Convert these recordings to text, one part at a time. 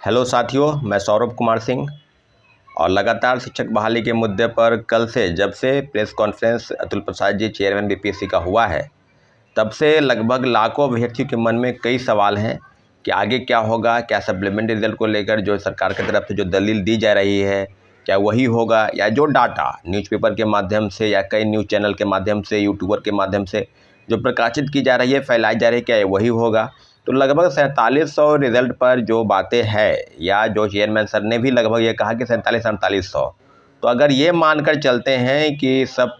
Hello साथियों, मैं सौरभ कुमार सिंह। और लगातार शिक्षक बहाली के मुद्दे पर कल से जब से press conference Atul Prasad ji chairman BPSC का हुआ है, तब से लगभग लाखों अभ्यर्थियों के मन में कई सवाल हैं कि आगे क्या होगा। क्या सप्लीमेंट्री रिजल्ट को लेकर जो सरकार की तरफ से जो दलील दी जा रही है, क्या वही होगा, या जो डाटा न्यूज़पेपर के माध्यम से या कई न्यूज़ चैनल के माध्यम से, यूट्यूबर के माध्यम से जो प्रकाशित की जा रही है, फैलाई जा रही है, क्या वही होगा। तो लगभग 4700 रिजल्ट पर जो बातें हैं, या जो चेयरमैन सर ने भी लगभग ये कहा कि 4700-4800, तो अगर ये मानकर चलते हैं कि सब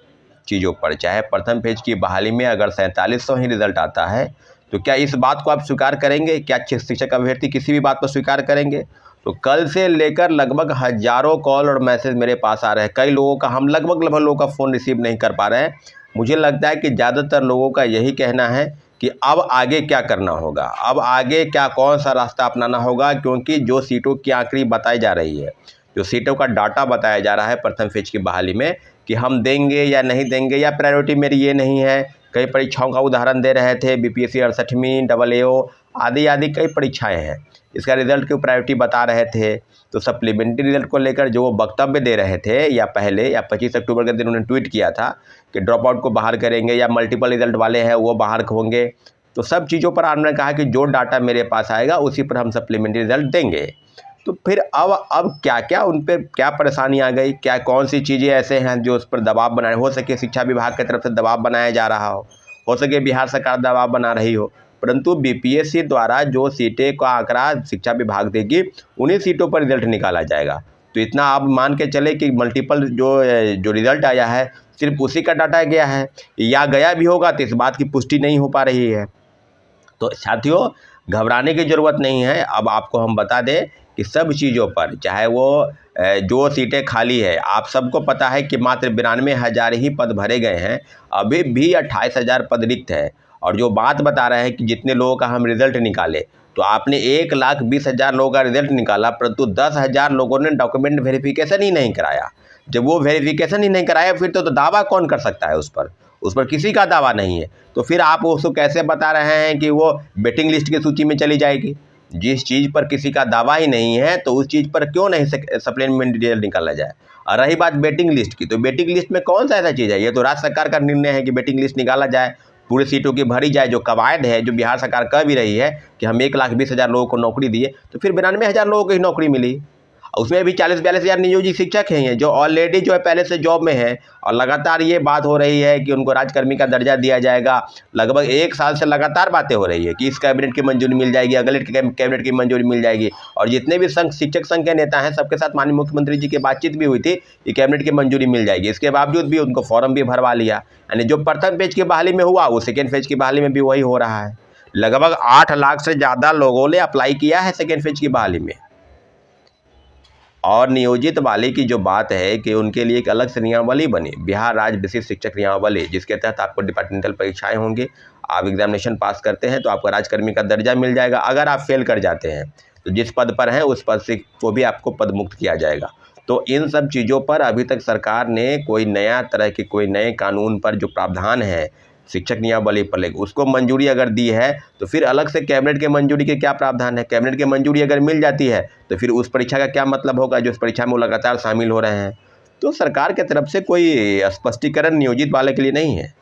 चीज़ों पर, चाहे प्रथम फेज की बहाली में अगर 4700 ही रिजल्ट आता है, तो क्या इस बात को आप स्वीकार करेंगे? क्या शिक्षक अभ्यर्थी किसी भी बात पर स्वीकार करेंगे? तो कल से लेकर लगभग हज़ारों कॉल और मैसेज मेरे पास आ रहे हैं। कई लोगों का, हम लगभग लोगों का फ़ोन रिसीव नहीं कर पा रहे हैं। मुझे लगता है कि ज़्यादातर लोगों का यही कहना है कि अब आगे क्या करना होगा, अब आगे क्या, कौन सा रास्ता अपनाना होगा। क्योंकि जो सीटों की आखिरी बताई जा रही है, जो सीटों का डाटा बताया जा रहा है प्रथम फेज की बहाली में कि हम देंगे या नहीं देंगे, या प्रायोरिटी मेरी ये नहीं है। कई परीक्षाओं का उदाहरण दे रहे थे, बीपीएससी 68वीं, AAO आदि आदि कई परीक्षाएं हैं, इसका रिज़ल्ट की प्रायोरिटी बता रहे थे। तो सप्लीमेंट्री रिज़ल्ट को लेकर जो वो वक्तव्य दे रहे थे, या पहले या 25 अक्टूबर के दिन उन्होंने ट्वीट किया था कि ड्रॉप आउट को बाहर करेंगे, या मल्टीपल रिज़ल्ट वाले हैं वो बाहर होंगे, तो सब चीज़ों पर आपने कहा कि जो डाटा मेरे पास आएगा उसी पर हम सप्लीमेंट्री रिज़ल्ट देंगे। तो फिर अब क्या क्या उन पर क्या परेशानी आ गई? क्या कौन सी चीज़ें ऐसे हैं जो उस पर दबाव बनाए? हो सके शिक्षा विभाग की तरफ से दबाव बनाया जा रहा हो सके बिहार सरकार दबाव बना रही हो, परंतु बीपीएससी द्वारा जो सीटें का आंकड़ा शिक्षा विभाग देगी, उन्हीं सीटों पर रिजल्ट निकाला जाएगा। तो इतना आप मान के चले कि मल्टीपल जो रिज़ल्ट आया है सिर्फ उसी का डाटा गया है, या गया भी होगा तो इस बात की पुष्टि नहीं हो पा रही है। तो साथियों, घबराने की ज़रूरत नहीं है। अब आपको हम बता दें कि सब चीज़ों पर, चाहे वो जो सीटें खाली है, आप सबको पता है कि मात्र 92,000 ही पद भरे गए हैं, अभी भी 28,000 पद रिक्त है। और जो बात बता रहे हैं कि जितने लोगों का हम रिज़ल्ट निकाले, तो आपने 1,20,000 लोगों का रिज़ल्ट निकाला, परंतु 10,000 लोगों ने डॉक्यूमेंट वेरिफिकेशन ही नहीं कराया। जब वो वेरिफिकेशन ही नहीं कराया, फिर तो दावा कौन कर सकता है? उस पर किसी का दावा नहीं है। तो फिर आप उसको कैसे बता रहे हैं कि वो वेटिंग लिस्ट की सूची में चली जाएगी? जिस चीज़ पर किसी का दावा ही नहीं है, तो उस चीज़ पर क्यों नहीं सप्लीमेंट्री रिजल्ट निकाला जाए? और रही बात वेटिंग लिस्ट की, तो वेटिंग लिस्ट में कौन सा ऐसा चीज़ है? ये तो राज्य सरकार का निर्णय है कि वेटिंग लिस्ट निकाला जाए, पूरी सीटों की भरी जाए। जो कवायद है, जो बिहार सरकार कह भी रही है कि हम 1,20,000 लोगों को नौकरी दिए, तो फिर 92,000 लोगों को ही नौकरी मिली। उसमें भी 40-42,000 नियोजित शिक्षक हैं जो ऑलरेडी जो है पहले से जॉब में हैं। और लगातार ये बात हो रही है कि उनको राजकर्मी का दर्जा दिया जाएगा। लगभग 1 साल से लगातार बातें हो रही है कि इस कैबिनेट की मंजूरी मिल जाएगी, अगले कैबिनेट की मंजूरी मिल जाएगी। और जितने भी शिक्षक संघ के नेता हैं, सबके साथ माननीय मुख्यमंत्री जी की बातचीत भी हुई थी कि कैबिनेट की मंजूरी मिल जाएगी। इसके बावजूद भी उनको फॉर्म भी भरवा लिया। यानी जो प्रथम फेज की बहाली में हुआ, वो सेकेंड फेज की बहाली में भी वही हो रहा है। लगभग 8 लाख से ज़्यादा लोगों ने अप्लाई किया है सेकेंड फेज की बहाली में। और नियोजित वाले की जो बात है कि उनके लिए एक अलग से नियमावली बनी, बिहार राज्य विशिष्ट शिक्षक नियमावली, जिसके तहत आपको डिपार्टमेंटल परीक्षाएं होंगी। आप एग्जामिनेशन पास करते हैं तो आपको राजकर्मी का दर्जा मिल जाएगा। अगर आप फेल कर जाते हैं तो जिस पद पर हैं उस पद से को भी आपको पद मुक्त किया जाएगा। तो इन सब चीज़ों पर अभी तक सरकार ने कोई नया तरह के, कोई नए कानून पर जो प्रावधान है शिक्षक नियमावली पर लेकर, उसको मंजूरी अगर दी है, तो फिर अलग से कैबिनेट के मंजूरी के क्या प्रावधान है? कैबिनेट की मंजूरी अगर मिल जाती है तो फिर उस परीक्षा का क्या मतलब होगा जो इस परीक्षा में वो लगातार शामिल हो रहे हैं? तो सरकार की तरफ से कोई स्पष्टीकरण नियोजित वाले के लिए नहीं है।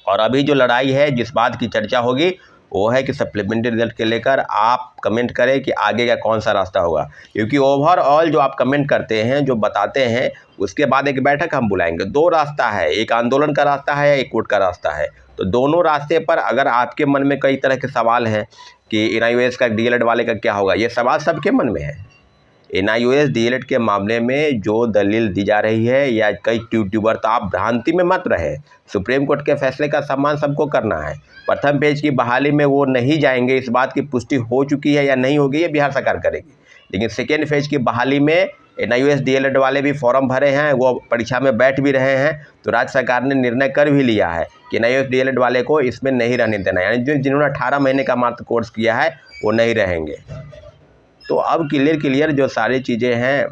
और अभी जो लड़ाई है, जिस बात की चर्चा होगी, वो है कि सप्लीमेंट्री रिजल्ट के लेकर आप कमेंट करें कि आगे का कौन सा रास्ता होगा। क्योंकि ओवरऑल जो आप कमेंट करते हैं, जो बताते हैं, उसके बाद एक बैठक हम बुलाएंगे। 2 रास्ता है, एक आंदोलन का रास्ता है, एक कोर्ट का रास्ता है। तो दोनों रास्ते पर अगर आपके मन में कई तरह के सवाल हैं कि NIOS का DLED वाले का क्या होगा, ये सवाल सबके मन में है। NIOS DLED के मामले में जो दलील दी जा रही है, या कई यूट्यूबर, तो आप भ्रांति में मत रहे। सुप्रीम कोर्ट के फैसले का सम्मान सबको करना है। प्रथम पेज की बहाली में वो नहीं जाएंगे, इस बात की पुष्टि हो चुकी है या नहीं होगी, ये बिहार सरकार करेगी। लेकिन सेकेंड फेज की बहाली में NIOS DLED वाले भी फॉर्म भरे हैं, वो परीक्षा में बैठ भी रहे हैं। तो राज्य सरकार ने निर्णय कर भी लिया है कि NIOS DLED वाले को इसमें नहीं रहने देना, यानी जिन्होंने 18 महीने का मात्र कोर्स किया है वो नहीं रहेंगे। तो अब क्लियर जो सारी चीज़ें हैं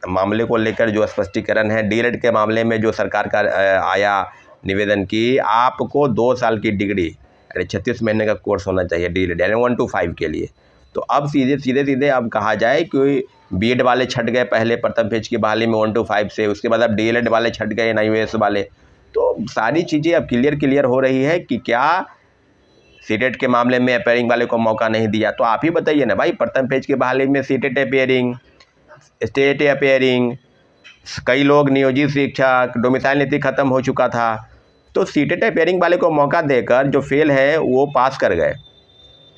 मामले को लेकर, जो स्पष्टीकरण है DLED के मामले में, जो सरकार का आया निवेदन की आपको 2 साल की डिग्री, यानी 36 महीने का कोर्स होना चाहिए DLED, यानी 1 to 5 के लिए। तो अब सीधे अब कहा जाए कि बीएड वाले छट गए पहले प्रथम फेज की बहाली में 1 to 5 से, उसके बाद अब डीएलएड वाले छट गए NIOS वाले। तो सारी चीज़ें अब क्लियर हो रही है कि क्या सीटेट के मामले में अपेयरिंग वाले को मौका नहीं दिया। तो आप ही बताइए ना भाई, प्रथम फेज की बहाली में सीटेट अपेयरिंग, स्टेट अपेयरिंग, कई लोग नियोजित शिक्षक, डोमिसाइल नीति खत्म हो चुका था, तो सीटेट अपेयरिंग वाले को मौका देकर जो फेल है वो पास कर गए।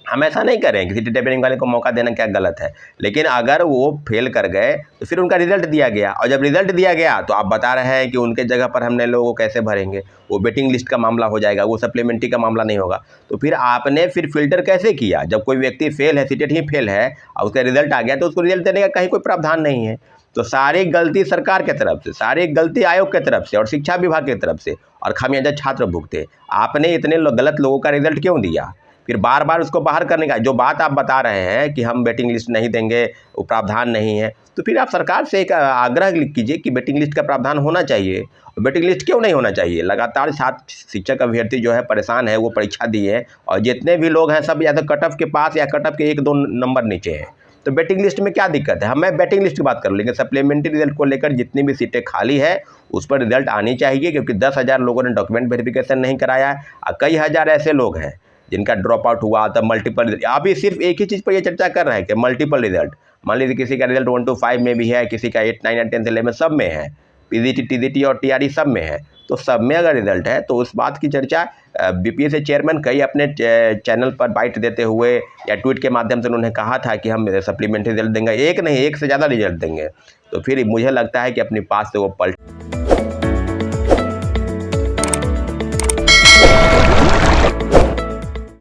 हम ऐसा नहीं करें कि सीटेट अपेयरिंग वाले को मौका देना क्या गलत है, लेकिन अगर वो फेल कर गए तो फिर उनका रिजल्ट दिया गया, और जब रिजल्ट दिया गया तो आप बता रहे हैं कि उनके जगह पर हमने लोगों को कैसे भरेंगे, वो वेटिंग लिस्ट का मामला हो जाएगा, वो सप्लीमेंट्री का मामला नहीं होगा। तो फिर आपने फिर फिल्टर कैसे किया? जब कोई व्यक्ति फेल है, सीटेट ही फेल है और उसका रिजल्ट आ गया, तो उसको रिजल्ट देने का कहीं कोई प्रावधान नहीं है। तो सारी गलती सरकार के तरफ से, सारी गलती आयोग के तरफ से और शिक्षा विभाग की तरफ से, और खामियाजा छात्र भुगते। आपने इतने गलत लोगों का रिजल्ट क्यों दिया? फिर बार बार उसको बाहर करने का जो बात आप बता रहे हैं कि हम वेटिंग लिस्ट नहीं देंगे, वो प्रावधान नहीं है, तो फिर आप सरकार से एक आग्रह कीजिए कि वेटिंग लिस्ट का प्रावधान होना चाहिए। वेटिंग लिस्ट क्यों नहीं होना चाहिए? लगातार छात्र शिक्षक अभ्यर्थी जो है परेशान है, वो परीक्षा दिए, और जितने भी लोग हैं सब या तो कट ऑफ के पास या कट ऑफ के 1-2 नंबर नीचे हैं। तो वेटिंग लिस्ट में क्या दिक्कत है? मैं वेटिंग लिस्ट की बात कर लूँ, लेकिन सप्लीमेंट्री रिजल्ट को लेकर जितनी भी सीटें खाली है उस पर रिजल्ट आनी चाहिए, क्योंकि 10,000 लोगों ने डॉक्यूमेंट वेरिफिकेशन नहीं कराया है, और कई हज़ार ऐसे लोग हैं जिनका ड्रॉप आउट हुआ, तब मल्टीपल। अभी सिर्फ एक ही चीज़ पर ये चर्चा कर रहे हैं कि मल्टीपल रिजल्ट। मान लीजिए किसी का रिजल्ट 1 to 5 में भी है, किसी का 8, 9 और 10 11 सब में है, पीजीटी, टीजीटी और टीआरई सब में है। तो सब में अगर रिजल्ट है तो उस बात की चर्चा बीपीएससी चेयरमैन कई अपने चैनल पर बाइट देते हुए या ट्वीट के माध्यम से उन्होंने कहा था कि हम सप्लीमेंट्री रिजल्ट देंगे, एक नहीं एक से ज़्यादा रिजल्ट देंगे। तो फिर मुझे लगता है कि अपनी पास से वो पलट